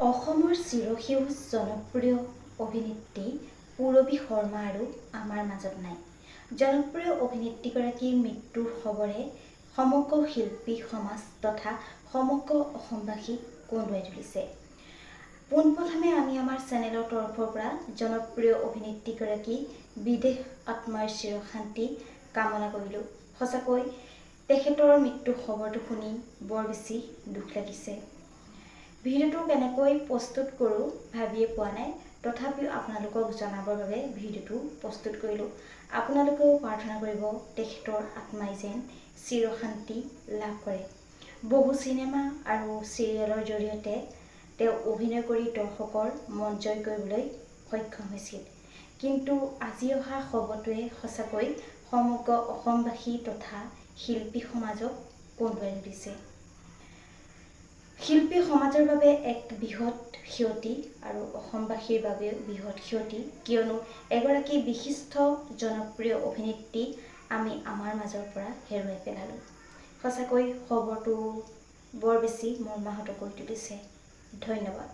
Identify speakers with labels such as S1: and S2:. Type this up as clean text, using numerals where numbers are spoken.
S1: অসমৰ চিৰসেউজ জনপ্ৰিয় অভিনেত্ৰী পূৰবী শৰ্মা আৰু আমাৰ মাজত নাই। জনপ্ৰিয় অভিনেত্ৰীগৰাকীৰ মৃত্যুৰ খবৰে সমগ্ৰ শিল্পী সমাজ তথা সমগ্ৰ অসমবাসীক কন্দুৱাই তুলিছে। পোনপ্ৰথমে আমি আমাৰ চেনেলৰ তৰফৰ পৰা জনপ্ৰিয় অভিনেত্ৰীগৰাকী বিদেহ আত্মাৰ চিৰশান্তি কামনা কৰিলোঁ। সঁচাকৈ তেখেতৰ মৃত্যুৰ খবৰটো শুনি বৰ বেছি দুখ লাগিছে। ভিডিঅ'টো কেনেকৈ প্ৰস্তুত কৰোঁ ভাবিয়ে পোৱা নাই, তথাপিও আপোনালোকক জনাবৰ বাবে ভিডিঅ'টো প্ৰস্তুত কৰিলোঁ। আপোনালোকেও প্ৰাৰ্থনা কৰিব তেখেতৰ আত্মাই যেন চিৰশান্তি লাভ কৰে। বহু চিনেমা আৰু চিৰিয়েলৰ জৰিয়তে তেওঁ অভিনয় কৰি দৰ্শকৰ মন জয় কৰিবলৈ সক্ষম হৈছিল। কিন্তু আজি অহা খবৰটোৱে সঁচাকৈ সমগ্ৰ অসমবাসী তথা শিল্পী সমাজক কন্দুৱাই তুলিছে। শিল্পী সমাজৰ বাবে এক বৃহৎ ক্ষতি আৰু অসমবাসীৰ বাবেও বৃহৎ ক্ষতি, কিয়নো এগৰাকী বিশিষ্ট জনপ্ৰিয় অভিনেত্ৰী আমি আমাৰ মাজৰ পৰা হেৰুৱাই পেলালোঁ। সঁচাকৈ খবৰটো বৰ বেছি মৰ্মাহত কৰি তুলিছে। ধন্যবাদ।